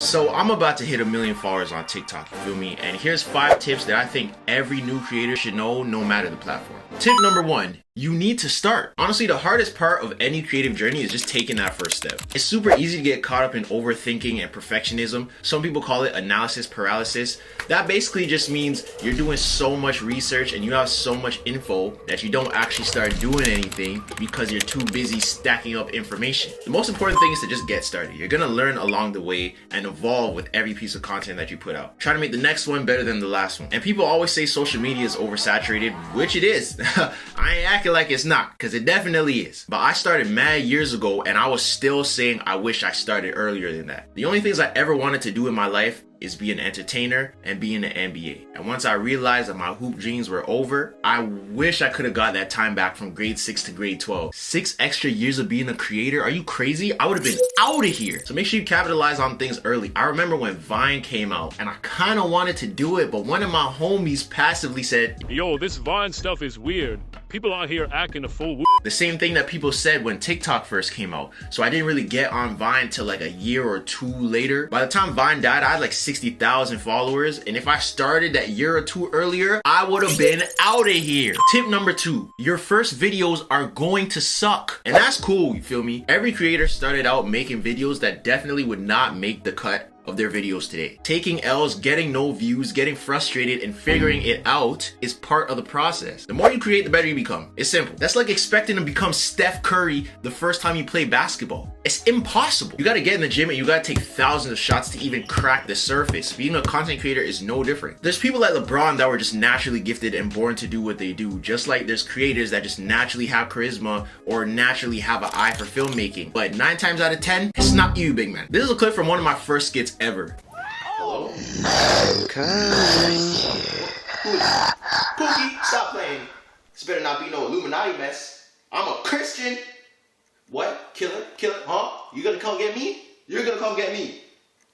So I'm about to hit 1 million followers on TikTok, you feel me? And here's 5 tips that I think every new creator should know no matter the platform. Tip number 1, you need to start. Honestly, the hardest part of any creative journey is just taking that first step. It's super easy to get caught up in overthinking and perfectionism. Some people call it analysis paralysis. That basically just means you're doing so much research and you have so much info that you don't actually start doing anything because you're too busy stacking up information. The most important thing is to just get started. You're gonna learn along the way and evolve with every piece of content that you put out. Try to make the next one better than the last one. And people always say social media is oversaturated, which it is. I ain't acting like it's not, because it definitely is. But I started mad years ago and I was still saying I wish I started earlier than that. The only things I ever wanted to do in my life is be an entertainer and be in the NBA. And once I realized that my hoop dreams were over, I wish I could have got that time back from grade 6 to grade 12. 6 extra years of being a creator? Are you crazy? I would have been out of here. So make sure you capitalize on things early. I remember when Vine came out and I kind of wanted to do it, but one of my homies passively said, "Yo, this Vine stuff is weird. People out here acting a fool." The same thing that people said when TikTok first came out. So I didn't really get on Vine till like a year or 2 later. By the time Vine died, I had like 60,000 followers. And if I started that year or 2 earlier, I would have been out of here. Tip number 2, your first videos are going to suck. And that's cool, you feel me? Every creator started out making videos that definitely would not make the cut of their videos today. Taking L's, getting no views, getting frustrated, and figuring it out is part of the process. The more you create, the better you become. It's simple. That's like expecting to become Steph Curry the first time you play basketball. It's impossible. You gotta get in the gym and you gotta take thousands of shots to even crack the surface. Being a content creator is no different. There's people like LeBron that were just naturally gifted and born to do what they do. Just like there's creators that just naturally have charisma or naturally have an eye for filmmaking. But 9 times out of 10, it's not you, big man. This is a clip from one of my first skits ever. Hello? Pookie, stop playing. This better not be no Illuminati mess. I'm a Christian. What? Killer? Huh? You gonna come get me? You're gonna come get me.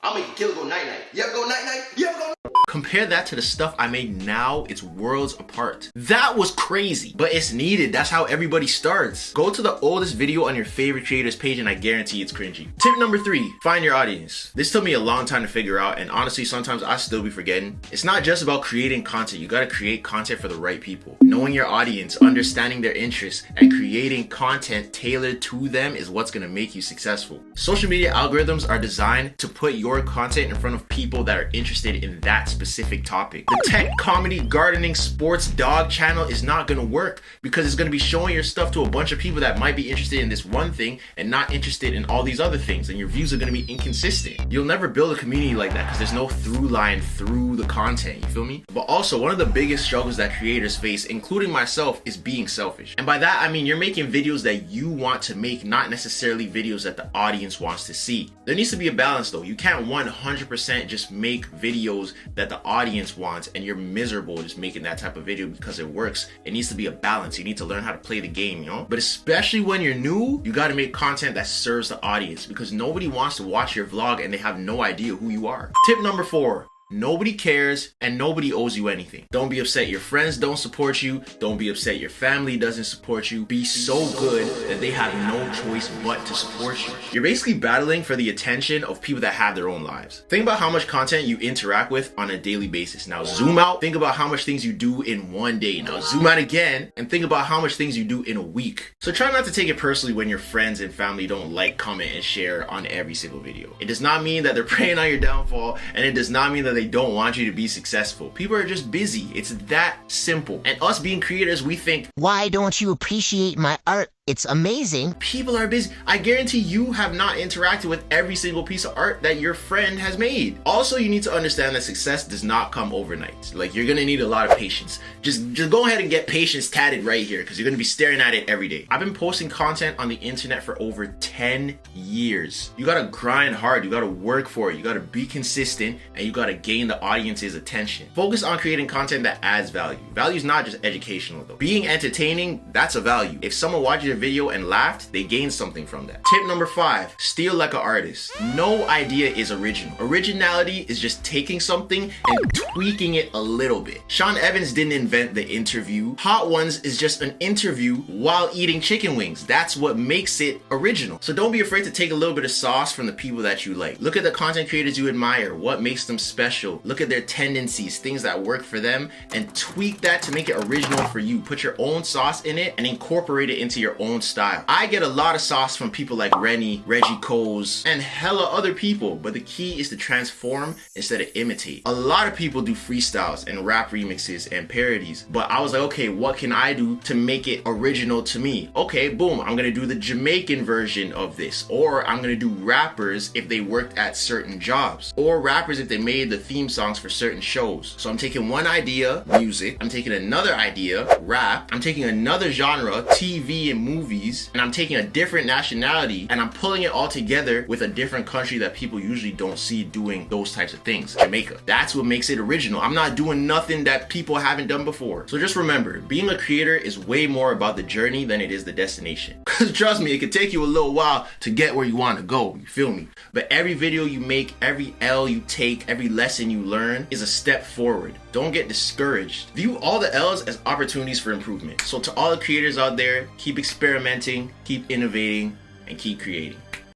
I'll make a killer go night-night. You ever go night-night? You ever go night-night? Compare that to the stuff I made now, it's worlds apart. That was crazy, but it's needed. That's how everybody starts. Go to the oldest video on your favorite creator's page and I guarantee it's cringy. Tip number 3, find your audience. This took me a long time to figure out, and honestly, sometimes I still be forgetting. It's not just about creating content. You gotta create content for the right people. Knowing your audience, understanding their interests, and creating content tailored to them is what's gonna make you successful. Social media algorithms are designed to put your content in front of people that are interested in that specific topic. The tech, comedy, gardening, sports, dog channel is not gonna work because it's gonna be showing your stuff to a bunch of people that might be interested in this one thing and not interested in all these other things, and your views are gonna be inconsistent. You'll never build a community like that because there's no through line through the content, you feel me? But also, one of the biggest struggles that creators face, including myself, is being selfish. And by that, I mean you're making videos that you want to make, not necessarily videos that the audience wants to see. There needs to be a balance though. You can't 100% just make videos that the audience wants and you're miserable just making that type of video because it works. It needs to be a balance. You need to learn how to play the game, you know? But especially when you're new, you got to make content that serves the audience because nobody wants to watch your vlog and they have no idea who you are. Tip number 4, nobody cares and nobody owes you anything. Don't be upset your friends don't support you. Don't be upset your family doesn't support you. Be so good that they have no choice but to support you. You're basically battling for the attention of people that have their own lives. Think about how much content you interact with on a daily basis. Now zoom out, think about how much things you do in one day. Now zoom out again and think about how much things you do in a week. So try not to take it personally when your friends and family don't like, comment, and share on every single video. It does not mean that they're preying on your downfall, and it does not mean that they don't want you to be successful. People are just busy. It's that simple. And us being creators, we think, why don't you appreciate my art? It's amazing. People are busy. I guarantee you have not interacted with every single piece of art that your friend has made. Also, you need to understand that success does not come overnight. Like, you're gonna need a lot of patience. Just go ahead and get patience tatted right here because you're gonna be staring at it every day. I've been posting content on the internet for over 10 years. You gotta grind hard. You gotta work for it. You gotta be consistent and you gotta gain the audience's attention. Focus on creating content that adds value. Value is not just educational though. Being entertaining, that's a value. If someone watches your video and laughed, they gained something from that. Tip number 5, steal like an artist. No idea is original. Originality is just taking something and tweaking it a little bit. Sean Evans didn't invent the interview. Hot Ones is just an interview while eating chicken wings. That's what makes it original. So don't be afraid to take a little bit of sauce from the people that you like. Look at the content creators you admire, what makes them special. Look at their tendencies, things that work for them, and tweak that to make it original for you. Put your own sauce in it and incorporate it into your own style. I get a lot of sauce from people like Rennie, Reggie Coles, and hella other people, but the key is to transform instead of imitate. A lot of people do freestyles and rap remixes and parodies, but I was like, okay, what can I do to make it original to me? Okay, boom, I'm gonna do the Jamaican version of this, or I'm gonna do rappers if they worked at certain jobs, or rappers if they made the theme songs for certain shows. So I'm taking one idea, music, I'm taking another idea, rap, I'm taking another genre, TV and movies, and I'm taking a different nationality and I'm pulling it all together with a different country that people usually don't see doing those types of things. Jamaica. That's what makes it original. I'm not doing nothing that people haven't done before. So just remember, being a creator is way more about the journey than it is the destination. Because trust me, it could take you a little while to get where you want to go. You feel me? But every video you make, every L you take, every lesson you learn is a step forward. Don't get discouraged. View all the L's as opportunities for improvement. So to all the creators out there, keep experimenting, keep innovating, and keep creating.